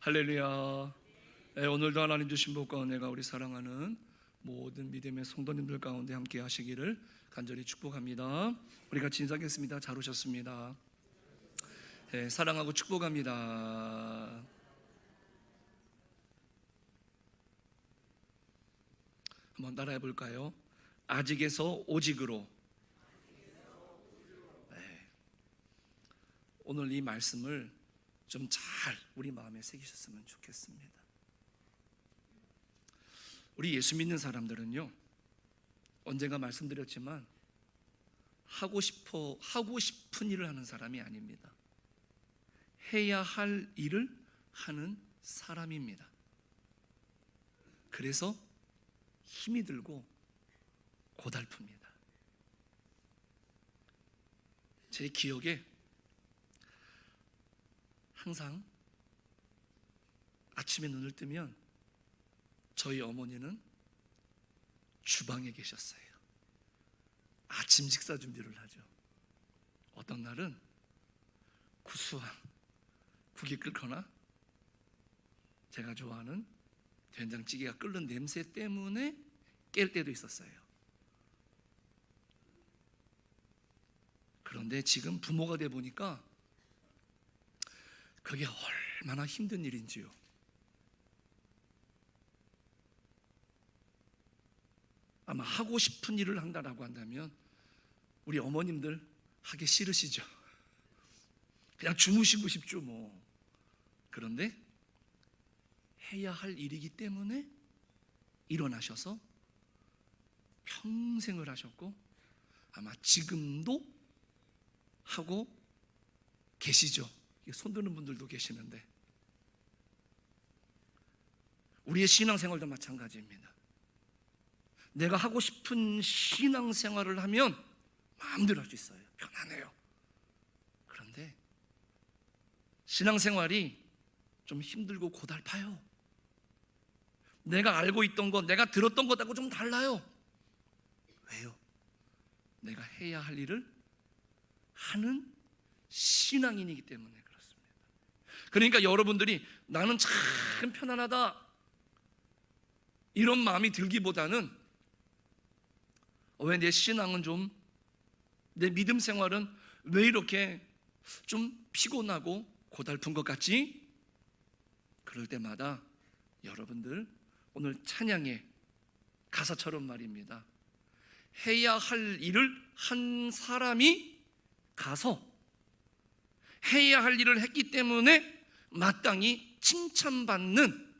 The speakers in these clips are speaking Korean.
할렐루야. 네, 오늘도 하나님 주신 복과 은혜가 우리 사랑하는 모든 믿음의 성도님들 가운데 함께 하시기를 간절히 축복합니다. 우리 같이 인사하겠습니다. 잘 오셨습니다. 네, 사랑하고 축복합니다. 한번 따라해 볼까요? 아직에서 오직으로. 네, 오늘 이 말씀을 좀 잘 우리 마음에 새기셨으면 좋겠습니다. 우리 예수 믿는 사람들은요, 언젠가 말씀드렸지만 하고 싶은 일을 하는 사람이 아닙니다. 해야 할 일을 하는 사람입니다. 그래서 힘이 들고 고달픕니다. 제 기억에 항상 아침에 눈을 뜨면 저희 어머니는 주방에 계셨어요. 아침 식사 준비를 하죠. 어떤 날은 구수한 국이 끓거나 제가 좋아하는 된장찌개가 끓는 냄새 때문에 깰 때도 있었어요. 그런데 지금 부모가 돼 보니까 그게 얼마나 힘든 일인지요. 아마 하고 싶은 일을 한다라고 한다면 우리 어머님들 하기 싫으시죠. 그냥 주무시고 싶죠 뭐. 그런데 해야 할 일이기 때문에 일어나셔서 평생을 하셨고 아마 지금도 하고 계시죠. 손드는 분들도 계시는데 우리의 신앙생활도 마찬가지입니다. 내가 하고 싶은 신앙생활을 하면 마음대로 할 수 있어요. 편안해요. 그런데 신앙생활이 좀 힘들고 고달파요. 내가 알고 있던 것, 내가 들었던 것하고 좀 달라요. 왜요? 내가 해야 할 일을 하는 신앙인이기 때문에 그렇습니다. 그러니까 여러분들이 나는 참 편안하다 이런 마음이 들기보다는 왜 내 신앙은 좀, 내 믿음 생활은 왜 이렇게 좀 피곤하고 고달픈 것 같지? 그럴 때마다 여러분들 오늘 찬양의 가사처럼 말입니다. 해야 할 일을 한 사람이 가서 해야 할 일을 했기 때문에 마땅히 칭찬받는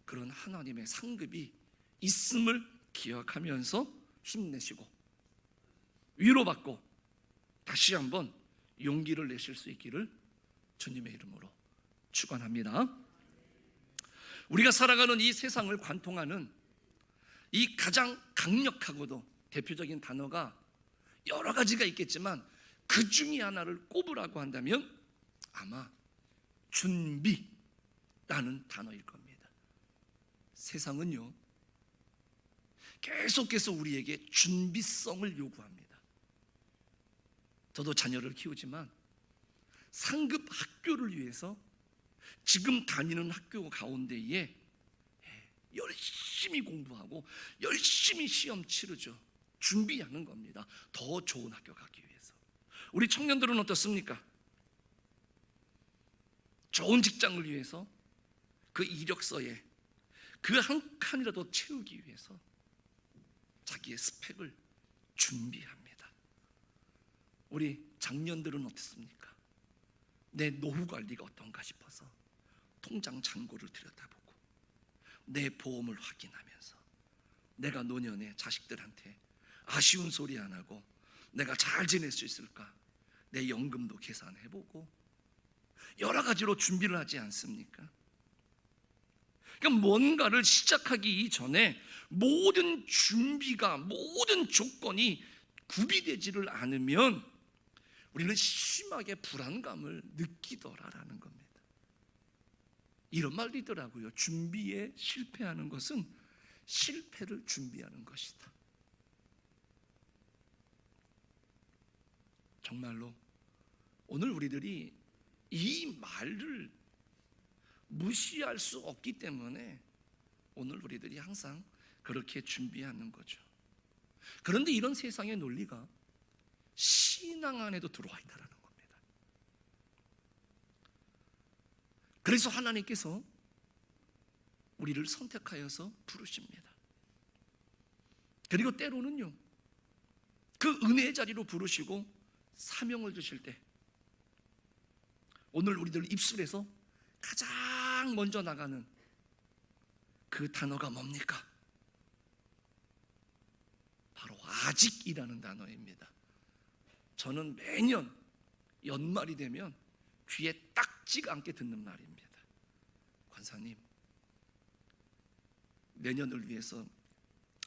그런 하나님의 상급이 있음을 기억하면서 힘내시고 위로받고 다시 한번 용기를 내실 수 있기를 주님의 이름으로 축원합니다. 우리가 살아가는 이 세상을 관통하는 이 가장 강력하고도 대표적인 단어가 여러 가지가 있겠지만 그 중에 하나를 꼽으라고 한다면 아마 준비라는 단어일 겁니다. 세상은요 계속해서 우리에게 준비성을 요구합니다. 저도 자녀를 키우지만 상급 학교를 위해서 지금 다니는 학교 가운데에 열심히 공부하고 열심히 시험 치르죠. 준비하는 겁니다. 더 좋은 학교 가기 위해서. 우리 청년들은 어떻습니까? 좋은 직장을 위해서 그 이력서에 그 한 칸이라도 채우기 위해서 자기의 스펙을 준비합니다. 우리 장년들은 어떻습니까? 내 노후 관리가 어떤가 싶어서 통장 잔고를 들여다보고 내 보험을 확인하면서 내가 노년에 자식들한테 아쉬운 소리 안 하고 내가 잘 지낼 수 있을까? 내 연금도 계산해보고 여러 가지로 준비를 하지 않습니까? 그러니까 뭔가를 시작하기 이전에 모든 준비가, 모든 조건이 구비되지를 않으면 우리는 심하게 불안감을 느끼더라라는 겁니다. 이런 말이 있더라고요. 준비에 실패하는 것은 실패를 준비하는 것이다. 정말로 오늘 우리들이 이 말을 무시할 수 없기 때문에 오늘 우리들이 항상 그렇게 준비하는 거죠. 그런데 이런 세상의 논리가 신앙 안에도 들어와 있다는 겁니다. 그래서 하나님께서 우리를 선택하여서 부르십니다. 그리고 때로는요, 그 은혜의 자리로 부르시고 사명을 주실 때 오늘 우리들 입술에서 가장 먼저 나가는 그 단어가 뭡니까? 바로 아직이라는 단어입니다. 저는 매년 연말이 되면 귀에 딱지가 않게 듣는 말입니다. 권사님, 내년을 위해서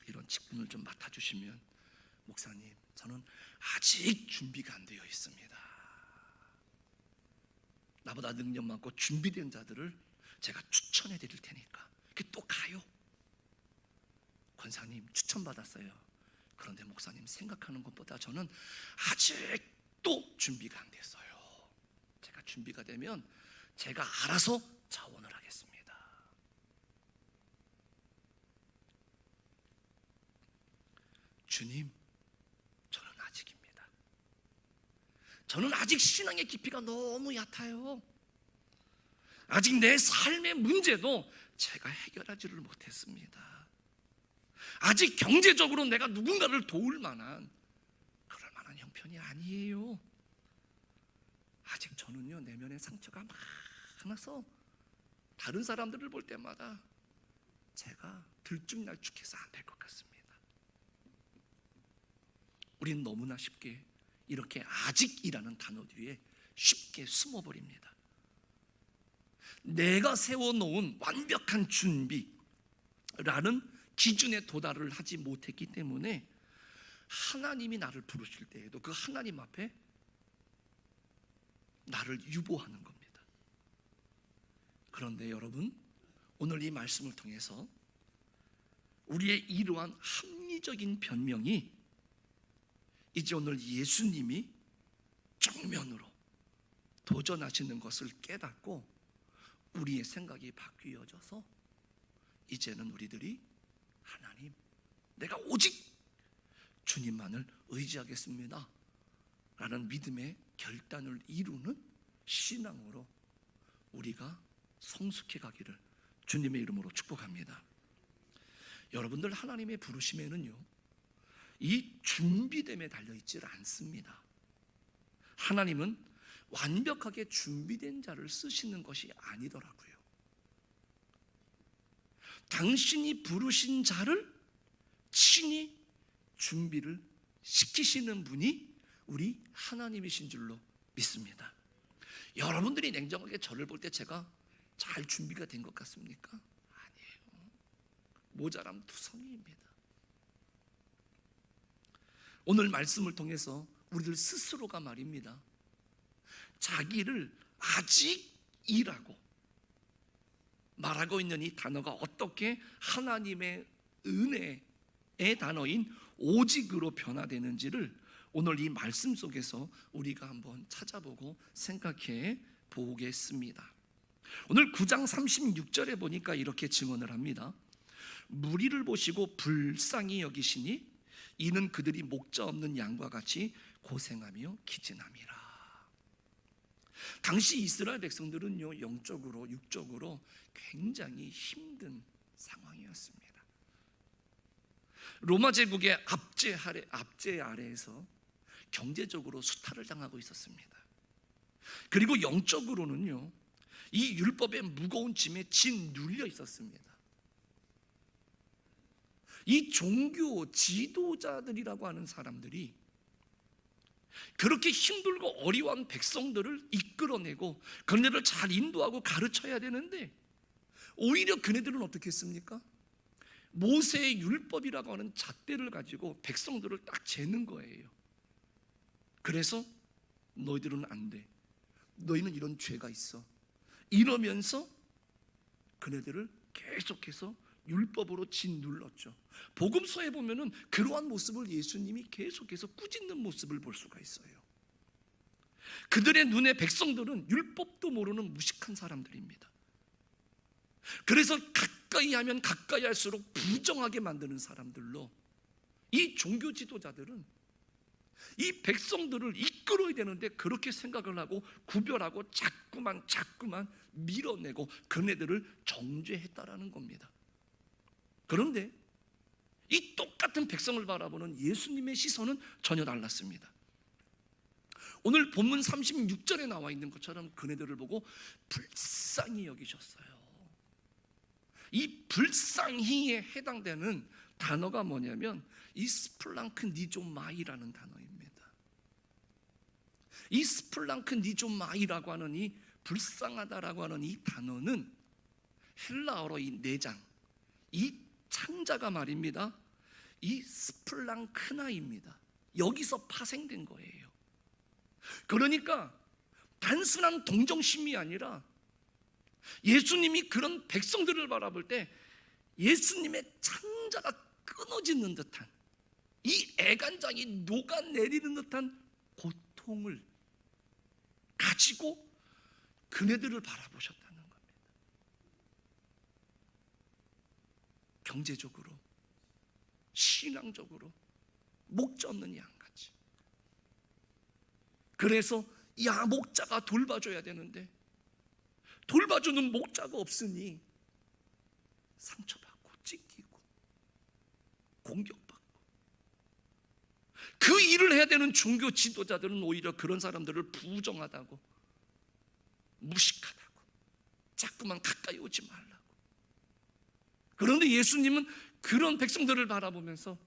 이런 직분을 좀 맡아주시면, 목사님, 저는 아직 준비가 안 되어 있습니다. 나보다 능력 많고 준비된 자들을 제가 추천해 드릴 테니까 또 가요. 권사님, 추천받았어요. 그런데 목사님, 생각하는 것보다 저는 아직도 준비가 안 됐어요. 제가 준비가 되면 제가 알아서 자원을 하겠습니다. 주님, 저는 아직입니다. 저는 아직 신앙의 깊이가 너무 얕아요. 아직 내 삶의 문제도 제가 해결하지를 못했습니다. 아직 경제적으로 내가 누군가를 도울 만한 그럴 만한 형편이 아니에요. 아직 저는요, 내면의 상처가 많아서 다른 사람들을 볼 때마다 제가 들쭉날쭉해서 안 될 것 같습니다. 우리는 너무나 쉽게 이렇게 아직이라는 단어 뒤에 쉽게 숨어버립니다. 내가 세워놓은 완벽한 준비라는 기준에 도달을 하지 못했기 때문에 하나님이 나를 부르실 때에도 그 하나님 앞에 나를 유보하는 겁니다. 그런데 여러분, 오늘 이 말씀을 통해서 우리의 이러한 합리적인 변명이 이제 오늘 예수님이 정면으로 도전하시는 것을 깨닫고 우리의 생각이 바뀌어져서 이제는 우리들이 하나님, 내가 오직 주님만을 의지하겠습니다 라는 믿음의 결단을 이루는 신앙으로 우리가 성숙해 가기를 주님의 이름으로 축복합니다. 여러분들, 하나님의 부르심에는요, 이 준비됨에 달려있질 않습니다. 하나님은 완벽하게 준비된 자를 쓰시는 것이 아니더라고요. 당신이 부르신 자를 친히 준비를 시키시는 분이 우리 하나님이신 줄로 믿습니다. 여러분들이 냉정하게 저를 볼 때 제가 잘 준비가 된 것 같습니까? 아니에요. 모자람 투성이입니다. 오늘 말씀을 통해서 우리들 스스로가 말입니다, 자기를 아직이라고 말하고 있는 이 단어가 어떻게 하나님의 은혜의 단어인 오직으로 변화되는지를 오늘 이 말씀 속에서 우리가 한번 찾아보고 생각해 보겠습니다. 오늘 9장 36절에 보니까 이렇게 증언을 합니다. 무리를 보시고 불쌍히 여기시니 이는 그들이 목자 없는 양과 같이 고생하며 기진함이라. 당시 이스라엘 백성들은요, 영적으로 육적으로 굉장히 힘든 상황이었습니다. 로마 제국의 압제 아래에서 경제적으로 수탈을 당하고 있었습니다. 그리고 영적으로는요, 이 율법의 무거운 짐에 짓눌려 있었습니다. 이 종교 지도자들이라고 하는 사람들이 그렇게 힘들고 어려운 백성들을 이끌어내고 그네들을 잘 인도하고 가르쳐야 되는데, 오히려 그네들은 어떻게 했습니까? 모세의 율법이라고 하는 잣대를 가지고 백성들을 딱 재는 거예요. 그래서 너희들은 안 돼, 너희는 이런 죄가 있어, 이러면서 그네들을 계속해서 율법으로 짓눌렀죠. 복음서에 보면은 그러한 모습을 예수님이 계속해서 꾸짖는 모습을 볼 수가 있어요. 그들의 눈에 백성들은 율법도 모르는 무식한 사람들입니다. 그래서 가까이 하면 가까이 할수록 부정하게 만드는 사람들로 이 종교 지도자들은 이 백성들을 이끌어야 되는데 그렇게 생각을 하고 구별하고 자꾸만 밀어내고 그네들을 정죄했다라는 겁니다. 그런데 이 똑같은 백성을 바라보는 예수님의 시선은 전혀 달랐습니다. 오늘 본문 36절에 나와 있는 것처럼 그네들을 보고 불쌍히 여기셨어요. 이 불쌍히에 해당되는 단어가 뭐냐면 이 스플랑크 니조마이라는 단어입니다. 이 스플랑크 니조마이라고 하는 이 불쌍하다라고 하는 이 단어는 헬라어로 이 내장, 이 창자가 말입니다. 이 스플랑크나입니다. 여기서 파생된 거예요. 그러니까 단순한 동정심이 아니라 예수님이 그런 백성들을 바라볼 때 예수님의 창자가 끊어지는 듯한 이 애간장이 녹아내리는 듯한 고통을 가지고 그네들을 바라보셨다는 겁니다. 경제적으로, 신앙적으로 목자 없는 양같이. 그래서 야 목자가 돌봐줘야 되는데 돌봐주는 목자가 없으니 상처받고 찢기고 공격받고, 그 일을 해야 되는 종교 지도자들은 오히려 그런 사람들을 부정하다고, 무식하다고, 자꾸만 가까이 오지 말라고. 그런데 예수님은 그런 백성들을 바라보면서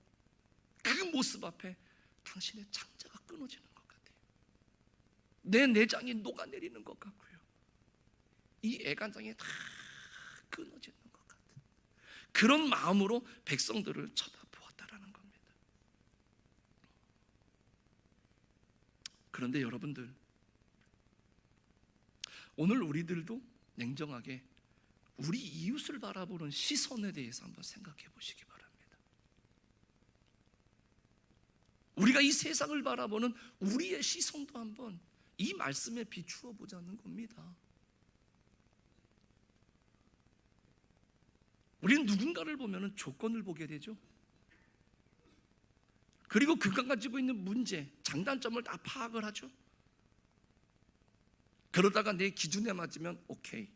그 모습 앞에 당신의 창자가 끊어지는 것 같아요. 내 내장이 녹아내리는 것 같고요, 이 애간장이 다 끊어지는 것 같은 그런 마음으로 백성들을 쳐다보았다라는 겁니다. 그런데 여러분들, 오늘 우리들도 냉정하게 우리 이웃을 바라보는 시선에 대해서 한번 생각해 보시기 바랍니다. 우리가 이 세상을 바라보는 우리의 시선도 한번 이 말씀에 비추어 보자는 겁니다. 우리는 누군가를 보면 조건을 보게 되죠. 그리고 그가 가지고 있는 문제, 장단점을 다 파악을 하죠. 그러다가 내 기준에 맞으면 오케이,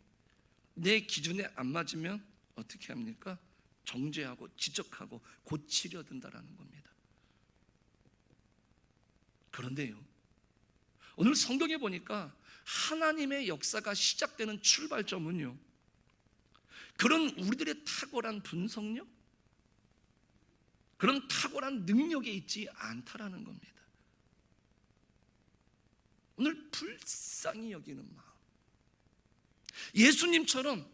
내 기준에 안 맞으면 어떻게 합니까? 정죄하고 지적하고 고치려 든다라는 겁니다. 그런데요, 오늘 성경에 보니까 하나님의 역사가 시작되는 출발점은요, 그런 우리들의 탁월한 분석력, 그런 탁월한 능력에 있지 않다라는 겁니다. 오늘 불쌍히 여기는 마음, 예수님처럼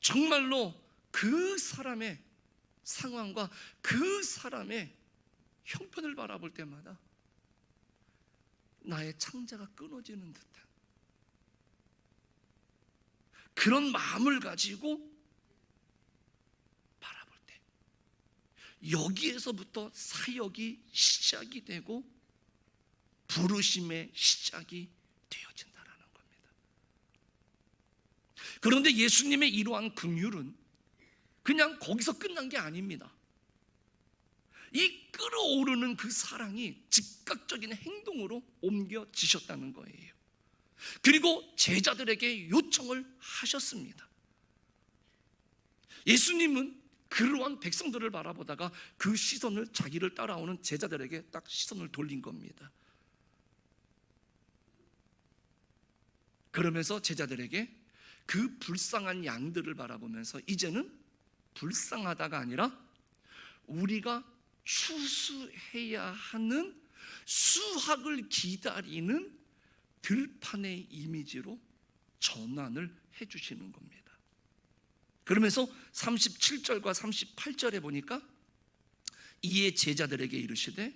정말로 그 사람의 상황과 그 사람의 형편을 바라볼 때마다 나의 창자가 끊어지는 듯한 그런 마음을 가지고 바라볼 때 여기에서부터 사역이 시작이 되고 부르심의 시작이 되어진다라는 겁니다. 그런데 예수님의 이러한 긍휼은 그냥 거기서 끝난 게 아닙니다. 이 끓어오르는 그 사랑이 즉각적인 행동으로 옮겨지셨다는 거예요. 그리고 제자들에게 요청을 하셨습니다. 예수님은 그러한 백성들을 바라보다가 그 시선을 자기를 따라오는 제자들에게 딱 시선을 돌린 겁니다. 그러면서 제자들에게 그 불쌍한 양들을 바라보면서 이제는 불쌍하다가 아니라 우리가 추수해야 하는 수확을 기다리는 들판의 이미지로 전환을 해주시는 겁니다. 그러면서 37절과 38절에 보니까 이에 제자들에게 이르시되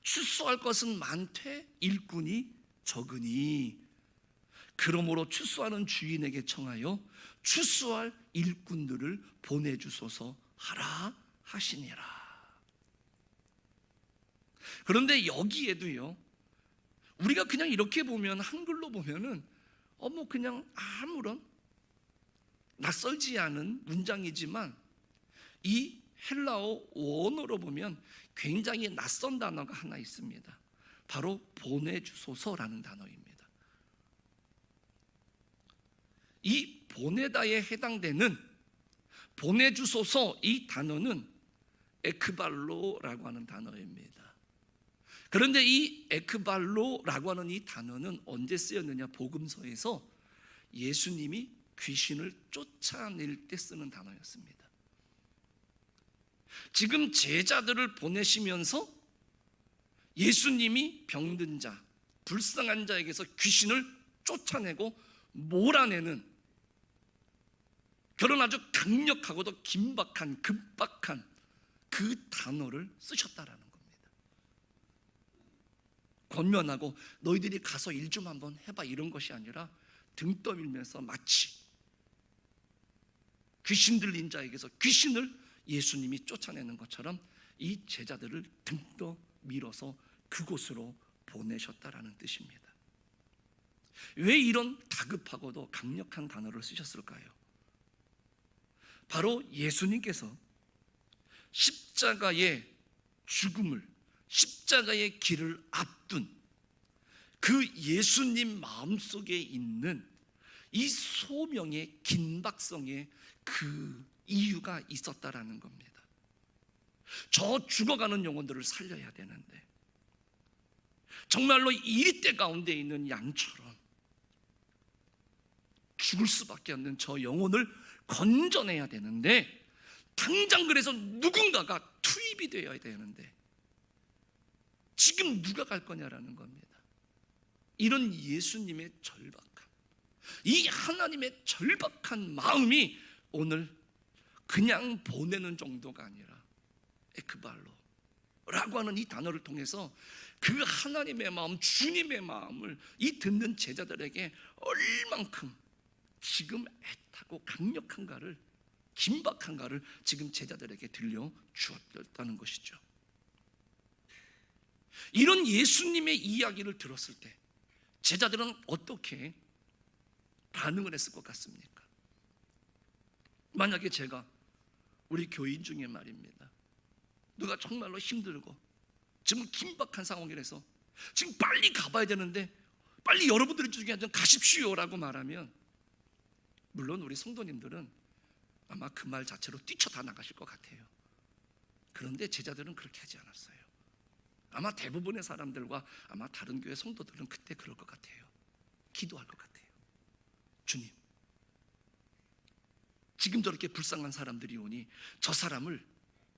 추수할 것은 많되 일꾼이 적으니 그러므로 추수하는 주인에게 청하여 추수할 일꾼들을 보내주소서 하라 하시니라. 그런데 여기에도요, 우리가 그냥 이렇게 보면, 한글로 보면은 뭐 그냥 아무런 낯설지 않은 문장이지만 이 헬라어 원어로 보면 굉장히 낯선 단어가 하나 있습니다. 바로 보내주소서라는 단어입니다. 이 보내다에 해당되는 보내주소서, 이 단어는 에크발로라고 하는 단어입니다. 그런데 이 에크발로라고 하는 이 단어는 언제 쓰였느냐? 복음서에서 예수님이 귀신을 쫓아낼 때 쓰는 단어였습니다. 지금 제자들을 보내시면서 예수님이 병든 자, 불쌍한 자에게서 귀신을 쫓아내고 몰아내는 그런 아주 강력하고도 긴박한, 급박한 그 단어를 쓰셨다라는 겁니다. 권면하고 너희들이 가서 일 좀 한번 해봐 이런 것이 아니라 등 떠밀면서 마치 귀신 들린 자에게서 귀신을 예수님이 쫓아내는 것처럼 이 제자들을 등 떠밀어서 그곳으로 보내셨다라는 뜻입니다. 왜 이런 다급하고도 강력한 단어를 쓰셨을까요? 바로 예수님께서 십자가의 죽음을, 십자가의 길을 앞둔 그 예수님 마음속에 있는 이 소명의 긴박성에 그 이유가 있었다라는 겁니다. 저 죽어가는 영혼들을 살려야 되는데 정말로 이리때 가운데 있는 양처럼 죽을 수밖에 없는 저 영혼을 건져내야 되는데 당장 그래서 누군가가 투입이 되어야 되는데 지금 누가 갈 거냐라는 겁니다. 이런 예수님의 절박함, 이 하나님의 절박한 마음이 오늘 그냥 보내는 정도가 아니라 에크발로라고 하는 이 단어를 통해서 그 하나님의 마음, 주님의 마음을 이 듣는 제자들에게 얼만큼 지금 애타고 강력한가를, 긴박한가를 지금 제자들에게 들려주었다는 것이죠. 이런 예수님의 이야기를 들었을 때 제자들은 어떻게 반응을 했을 것 같습니까? 만약에 제가 우리 교인 중에 말입니다, 누가 정말로 힘들고 지금 긴박한 상황이라서 지금 빨리 가봐야 되는데 빨리 여러분들 중에 좀 가십시오라고 말하면 물론 우리 성도님들은 아마 그 말 자체로 뛰쳐다 나가실 것 같아요. 그런데 제자들은 그렇게 하지 않았어요. 아마 대부분의 사람들과 아마 다른 교회 성도들은 그때 그럴 것 같아요. 기도할 것 같아요. 주님, 지금 저렇게 불쌍한 사람들이 오니 저 사람을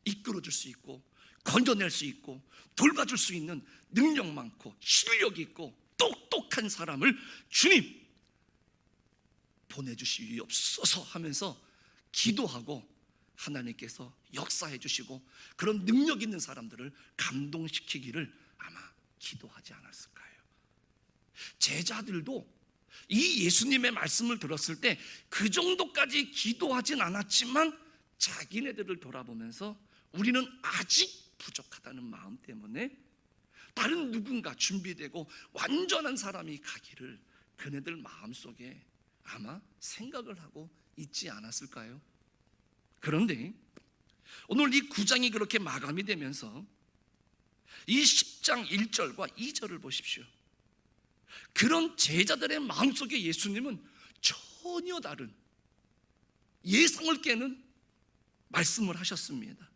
이끌어줄 수 있고 건져낼 수 있고 돌봐줄 수 있는 능력 많고 실력이 있고 똑똑한 사람을 주님 보내주시옵소서 하면서 기도하고 하나님께서 역사해 주시고 그런 능력 있는 사람들을 감동시키기를 아마 기도하지 않았을까요? 제자들도 이 예수님의 말씀을 들었을 때 그 정도까지 기도하진 않았지만 자기네들을 돌아보면서 우리는 아직 부족하다는 마음 때문에 다른 누군가 준비되고 완전한 사람이 가기를 그네들 마음속에 아마 생각을 하고 있지 않았을까요? 그런데 오늘 이 9장이 그렇게 마감이 되면서 이 10장 1절과 2절을 보십시오. 그런 제자들의 마음속에 예수님은 전혀 다른 예상을 깨는 말씀을 하셨습니다.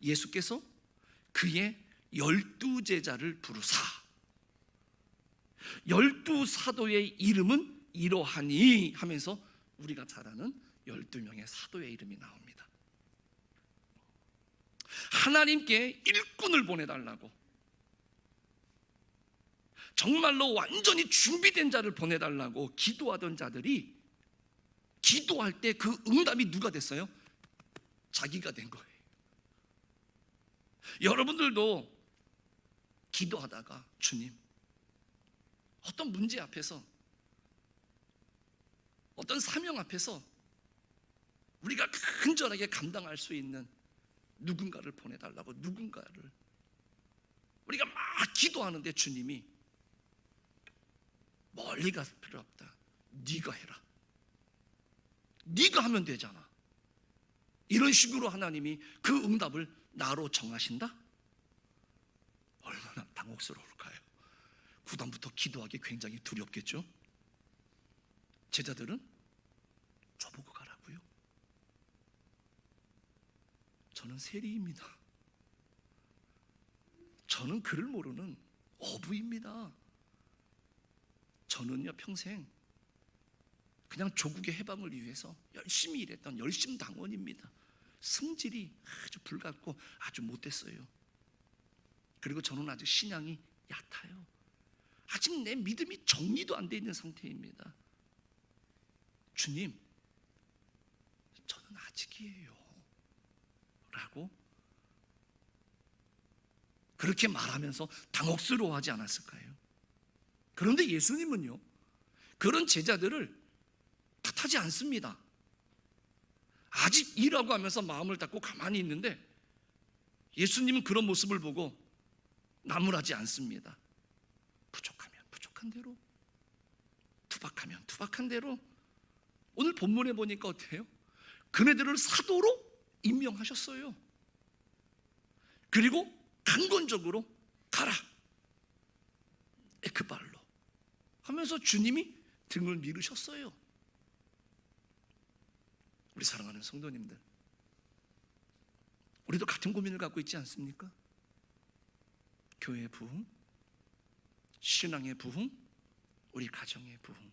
예수께서 그의 12제자를 부르사 12사도의 이름은 이러하니 하면서 우리가 잘 아는 12명의 사도의 이름이 나옵니다. 하나님께 일꾼을 보내달라고, 정말로 완전히 준비된 자를 보내달라고 기도하던 자들이 기도할 때 그 응답이 누가 됐어요? 자기가 된 거예요. 여러분들도 기도하다가 주님, 어떤 문제 앞에서, 어떤 사명 앞에서 우리가 간절하게 감당할 수 있는 누군가를 보내달라고, 누군가를 우리가 막 기도하는데 주님이 멀리 갈 필요 없다, 네가 해라, 네가 하면 되잖아. 이런 식으로 하나님이 그 응답을 나로 정하신다? 얼마나 당혹스러울까요? 구단부터 기도하기 굉장히 두렵겠죠? 제자들은 저보고 가라고요? 저는 세리입니다. 저는 글을 모르는 어부입니다. 저는요 평생 그냥 조국의 해방을 위해서 열심히 일했던 열심당원입니다. 성질이 아주 불같고 아주 못됐어요. 그리고 저는 아직 신앙이 얕아요. 아직 내 믿음이 정리도 안 돼 있는 상태입니다. 주님, 저는 아직이에요 라고 그렇게 말하면서 당혹스러워하지 않았을까요? 그런데 예수님은요 그런 제자들을 탓하지 않습니다. 아직이라고 하면서 마음을 닫고 가만히 있는데 예수님은 그런 모습을 보고 나무라지 않습니다. 부족하면 부족한 대로, 투박하면 투박한 대로. 오늘 본문에 보니까 어때요? 그네들을 사도로 임명하셨어요. 그리고 강권적으로 가라, 에크발로 하면서 주님이 등을 밀으셨어요. 우리 사랑하는 성도님들, 우리도 같은 고민을 갖고 있지 않습니까? 교회의 부흥, 신앙의 부흥, 우리 가정의 부흥,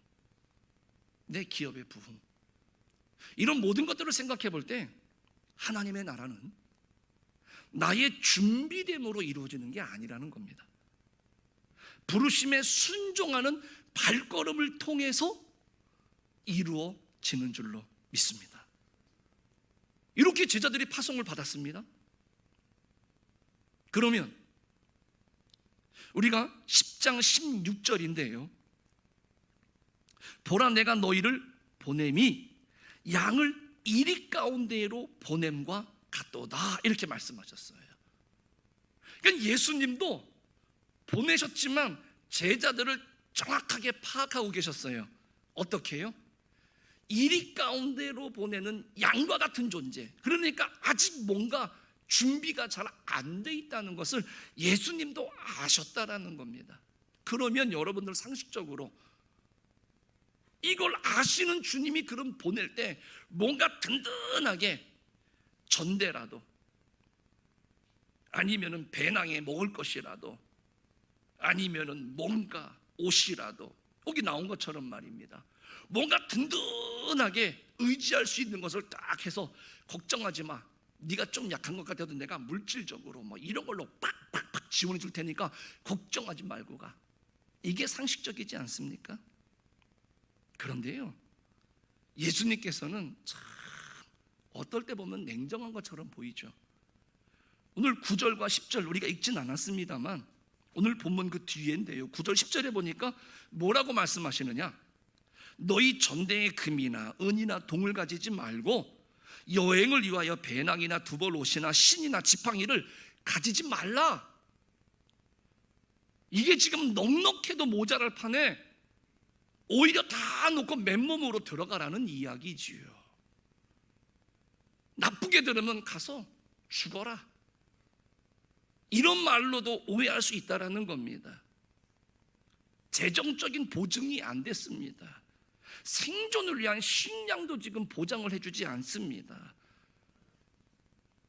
내 기업의 부흥, 이런 모든 것들을 생각해 볼 때 하나님의 나라는 나의 준비됨으로 이루어지는 게 아니라는 겁니다. 부르심에 순종하는 발걸음을 통해서 이루어지는 줄로 믿습니다. 이렇게 제자들이 파송을 받았습니다. 그러면 우리가 10장 16절인데요 보라 내가 너희를 보냄이 양을 이리 가운데로 보냄과 같도다 이렇게 말씀하셨어요. 그러니까 예수님도 보내셨지만 제자들을 정확하게 파악하고 계셨어요. 어떻게 해요? 이리 가운데로 보내는 양과 같은 존재. 그러니까 아직 뭔가 준비가 잘 안 돼 있다는 것을 예수님도 아셨다라는 겁니다. 그러면 여러분들 상식적으로 이걸 아시는 주님이 그럼 보낼 때 뭔가 든든하게 전대라도 아니면은 배낭에 먹을 것이라도 아니면은 뭔가 옷이라도 여기 나온 것처럼 말입니다. 뭔가 든든하게 의지할 수 있는 것을 딱 해서 걱정하지 마. 네가 좀 약한 것 같아도 내가 물질적으로 뭐 이런 걸로 팍팍팍 지원해 줄 테니까 걱정하지 말고 가. 이게 상식적이지 않습니까? 그런데요 예수님께서는 참 어떨 때 보면 냉정한 것처럼 보이죠. 오늘 9절과 10절 우리가 읽진 않았습니다만 오늘 본문 그 뒤인데요 9절 10절에 보니까 뭐라고 말씀하시느냐, 너희 전대에 금이나 은이나 동을 가지지 말고 여행을 위하여 배낭이나 두벌 옷이나 신이나 지팡이를 가지지 말라. 이게 지금 넉넉해도 모자랄 판에 오히려 다 놓고 맨몸으로 들어가라는 이야기지요. 나쁘게 들으면 가서 죽어라, 이런 말로도 오해할 수 있다는 겁니다. 재정적인 보증이 안 됐습니다. 생존을 위한 식량도 지금 보장을 해주지 않습니다.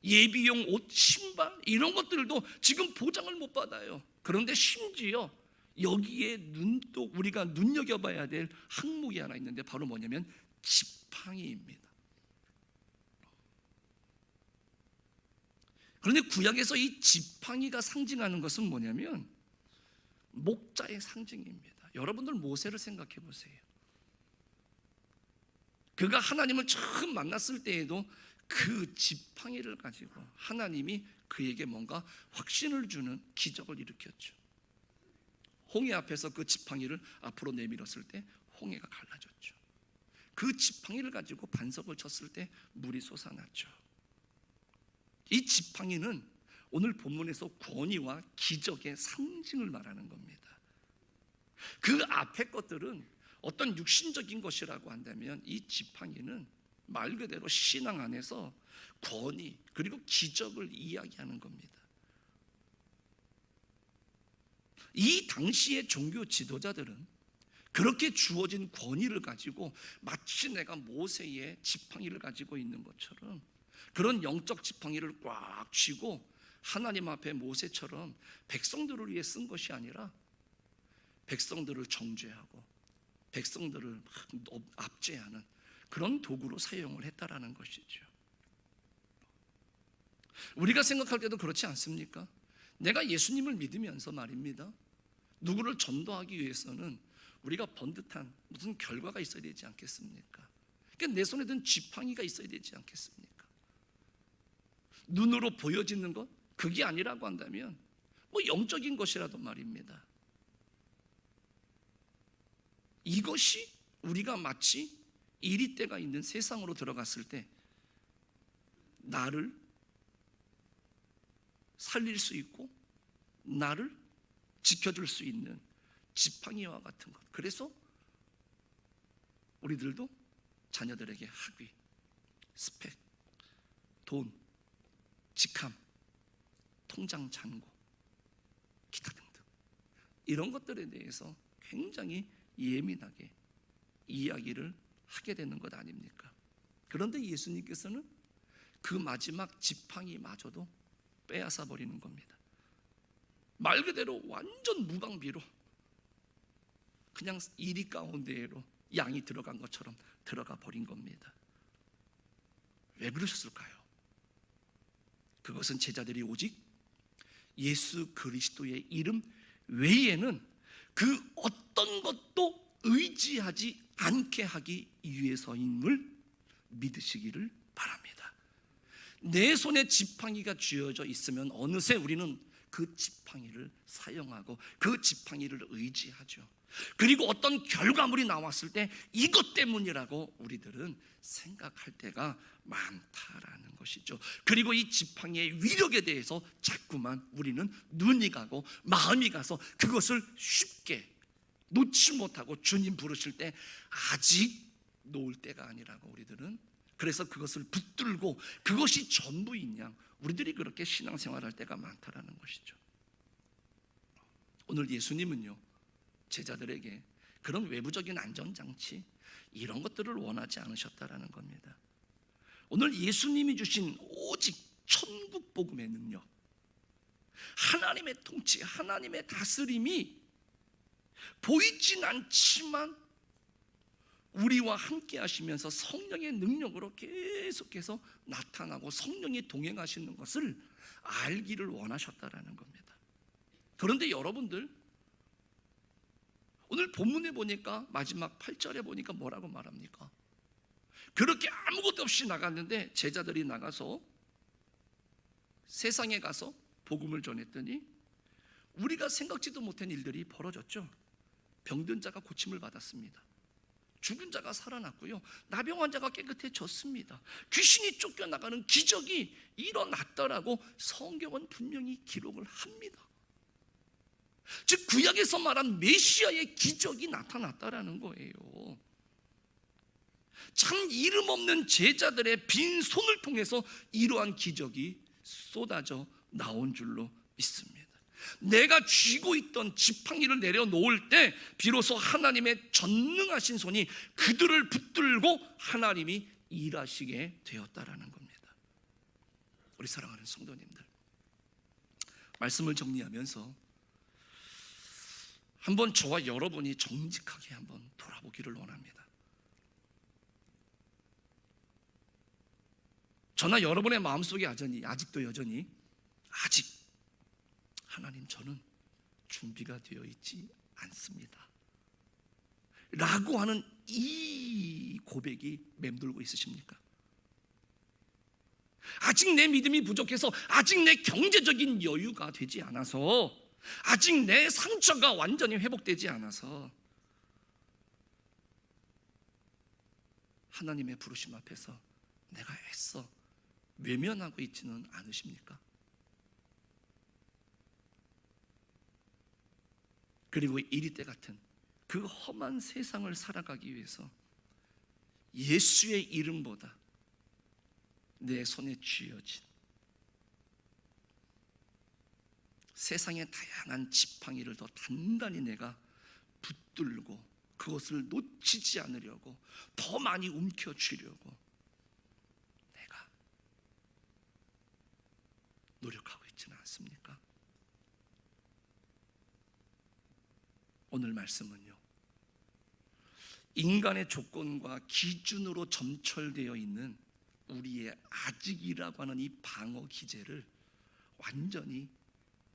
예비용 옷, 신발 이런 것들도 지금 보장을 못 받아요. 그런데 심지어 여기에 우리가 눈여겨봐야 될 항목이 하나 있는데 바로 뭐냐면 지팡이입니다. 그런데 구약에서 이 지팡이가 상징하는 것은 뭐냐면 목자의 상징입니다. 여러분들 모세를 생각해 보세요. 그가 하나님을 처음 만났을 때에도 그 지팡이를 가지고 하나님이 그에게 뭔가 확신을 주는 기적을 일으켰죠. 홍해 앞에서 그 지팡이를 앞으로 내밀었을 때 홍해가 갈라졌죠. 그 지팡이를 가지고 반석을 쳤을 때 물이 솟아났죠. 이 지팡이는 오늘 본문에서 권위와 기적의 상징을 말하는 겁니다. 그 앞에 것들은 어떤 육신적인 것이라고 한다면 이 지팡이는 말 그대로 신앙 안에서 권위 그리고 기적을 이야기하는 겁니다. 이 당시의 종교 지도자들은 그렇게 주어진 권위를 가지고 마치 내가 모세의 지팡이를 가지고 있는 것처럼 그런 영적 지팡이를 꽉 쥐고 하나님 앞에 모세처럼 백성들을 위해 쓴 것이 아니라 백성들을 정죄하고 백성들을 막 압제하는 그런 도구로 사용을 했다라는 것이죠. 우리가 생각할 때도 그렇지 않습니까? 내가 예수님을 믿으면서 말입니다, 누구를 전도하기 위해서는 우리가 번듯한 무슨 결과가 있어야 되지 않겠습니까? 그러니까 내 손에 든 지팡이가 있어야 되지 않겠습니까? 눈으로 보여지는 것? 그게 아니라고 한다면 뭐 영적인 것이라도 말입니다. 이것이 우리가 마치 이리때가 있는 세상으로 들어갔을 때 나를 살릴 수 있고 나를 지켜줄 수 있는 지팡이와 같은 것. 그래서 우리들도 자녀들에게 학위, 스펙, 돈, 직함, 통장 잔고, 기타 등등 이런 것들에 대해서 굉장히 예민하게 이야기를 하게 되는 것 아닙니까? 그런데 예수님께서는 그 마지막 지팡이마저도 빼앗아 버리는 겁니다. 말 그대로 완전 무방비로 그냥 이리 가운데로 양이 들어간 것처럼 들어가 버린 겁니다. 왜 그러셨을까요? 그것은 제자들이 오직 예수 그리스도의 이름 외에는 그 어떤 것도 의지하지 않게 하기 위해서임을 믿으시기를 바랍니다. 내 손에 지팡이가 쥐어져 있으면 어느새 우리는 그 지팡이를 사용하고 그 지팡이를 의지하죠. 그리고 어떤 결과물이 나왔을 때 이것 때문이라고 우리들은 생각할 때가 많다라는 것이죠. 그리고 이 지팡이의 위력에 대해서 자꾸만 우리는 눈이 가고 마음이 가서 그것을 쉽게 놓지 못하고 주님 부르실 때 아직 놓을 때가 아니라고 우리들은, 그래서 그것을 붙들고 그것이 전부인 양 우리들이 그렇게 신앙생활할 때가 많다라는 것이죠. 오늘 예수님은요, 제자들에게 그런 외부적인 안전장치 이런 것들을 원하지 않으셨다라는 겁니다. 오늘 예수님이 주신 오직 천국 복음의 능력, 하나님의 통치, 하나님의 다스림이 보이진 않지만 우리와 함께 하시면서 성령의 능력으로 계속해서 나타나고 성령이 동행하시는 것을 알기를 원하셨다라는 겁니다. 그런데 여러분들, 오늘 본문에 보니까 마지막 8절에 보니까 뭐라고 말합니까? 그렇게 아무것도 없이 나갔는데 제자들이 나가서 세상에 가서 복음을 전했더니 우리가 생각지도 못한 일들이 벌어졌죠. 병든 자가 고침을 받았습니다. 죽은 자가 살아났고요, 나병 환자가 깨끗해졌습니다. 귀신이 쫓겨나가는 기적이 일어났더라고 성경은 분명히 기록을 합니다. 즉 구약에서 말한 메시아의 기적이 나타났다라는 거예요. 참 이름 없는 제자들의 빈 손을 통해서 이러한 기적이 쏟아져 나온 줄로 믿습니다. 내가 쥐고 있던 지팡이를 내려놓을 때 비로소 하나님의 전능하신 손이 그들을 붙들고 하나님이 일하시게 되었다라는 겁니다. 우리 사랑하는 성도님들, 말씀을 정리하면서 한번 저와 여러분이 정직하게 한번 돌아보기를 원합니다. 저나 여러분의 마음속에 아직도 여전히 하나님, 저는 준비가 되어 있지 않습니다 라고 하는 이 고백이 맴돌고 있으십니까? 아직 내 믿음이 부족해서, 아직 내 경제적인 여유가 되지 않아서, 아직 내 상처가 완전히 회복되지 않아서 하나님의 부르심 앞에서 내가 애써 외면하고 있지는 않으십니까? 그리고 이리때 같은 그 험한 세상을 살아가기 위해서 예수의 이름보다 내 손에 쥐어진 세상의 다양한 지팡이를 더 단단히 내가 붙들고 그것을 놓치지 않으려고 더 많이 움켜쥐려고 내가 노력하고 있지는 않습니까? 오늘 말씀은요, 인간의 조건과 기준으로 점철되어 있는 우리의 아직이라고 하는 이 방어 기제를 완전히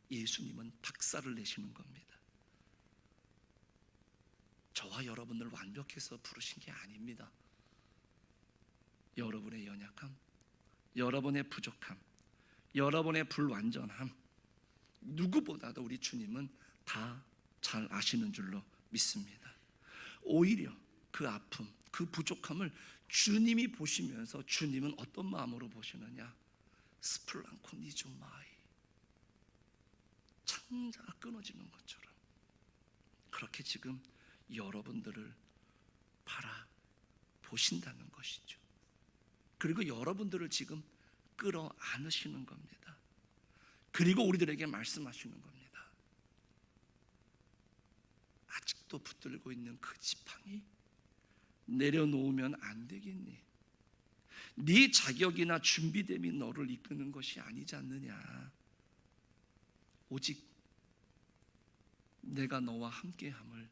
예수님은 박살을 내시는 겁니다. 저와 여러분을 완벽해서 부르신 게 아닙니다. 여러분의 연약함, 여러분의 부족함, 여러분의 불완전함, 누구보다도 우리 주님은 다 잘 아시는 줄로 믿습니다. 오히려 그 아픔, 그 부족함을 주님이 보시면서 주님은 어떤 마음으로 보시느냐? 스플랑코 니조마이, 창자가 끊어지는 것처럼 그렇게 지금 여러분들을 바라보신다는 것이죠. 그리고 여러분들을 지금 끌어안으시는 겁니다. 그리고 우리들에게 말씀하시는 겁니다. 아직도 붙들고 있는 그 지팡이 내려놓으면 안 되겠니? 네 자격이나 준비됨이 너를 이끄는 것이 아니지 않느냐. 오직 내가 너와 함께함을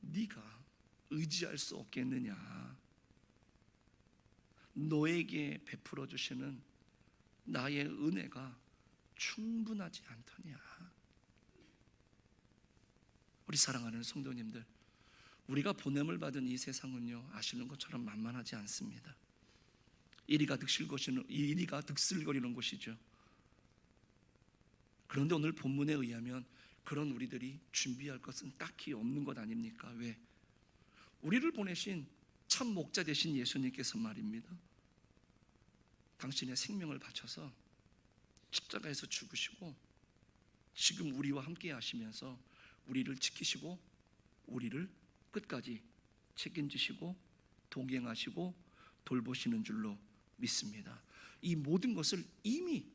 네가 의지할 수 없겠느냐. 너에게 베풀어 주시는 나의 은혜가 충분하지 않더냐. 우리 사랑하는 성도님들, 우리가 보냄을 받은 이 세상은요, 아시는 것처럼 만만하지 않습니다. 이리가 득실거리는 곳이죠. 그런데 오늘 본문에 의하면 그런 우리들이 준비할 것은 딱히 없는 것 아닙니까? 왜? 우리를 보내신 참 목자 되신 예수님께서 말입니다, 당신의 생명을 바쳐서 십자가에서 죽으시고 지금 우리와 함께 하시면서 우리를 지키시고 우리를 끝까지 책임지시고 동행하시고 돌보시는 줄로 믿습니다. 이 모든 것을 이미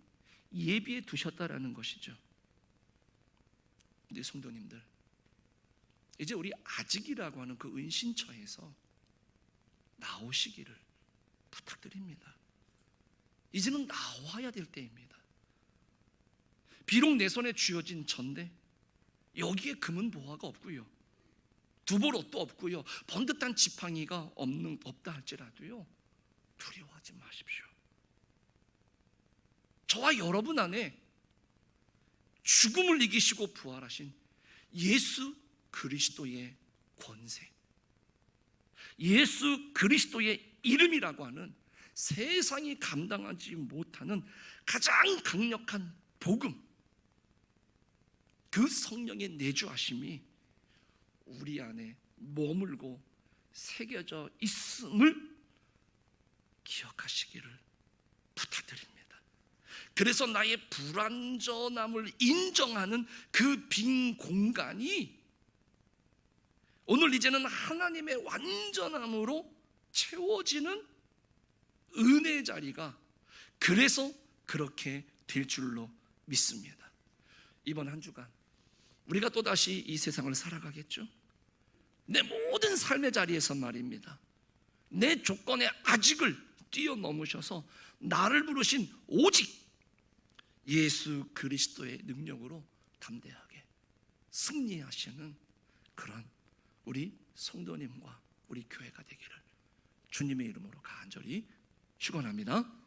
예비해 두셨다라는 것이죠. 근데 성도님들, 이제 우리 아직이라고 하는 그 은신처에서 나오시기를 부탁드립니다. 이제는 나와야 될 때입니다. 비록 내 손에 쥐어진 전대, 여기에 금은 보화가 없고요, 두볼 옷도 없고요, 번듯한 지팡이가 없다 할지라도요, 두려워하지 마십시오. 저와 여러분 안에 죽음을 이기시고 부활하신 예수 그리스도의 권세, 예수 그리스도의 이름이라고 하는 세상이 감당하지 못하는 가장 강력한 복음, 그 성령의 내주하심이 우리 안에 머물고 새겨져 있음을 기억하시기를 부탁드립니다. 그래서 나의 불완전함을 인정하는 그 빈 공간이 오늘 이제는 하나님의 완전함으로 채워지는 은혜의 자리가 그래서 그렇게 될 줄로 믿습니다. 이번 한 주간 우리가 또다시 이 세상을 살아가겠죠. 내 모든 삶의 자리에서 말입니다, 내 조건의 아직을 뛰어넘으셔서 나를 부르신 오직 예수 그리스도의 능력으로 담대하게 승리하시는 그런 우리 성도님과 우리 교회가 되기를 주님의 이름으로 간절히 축원합니다.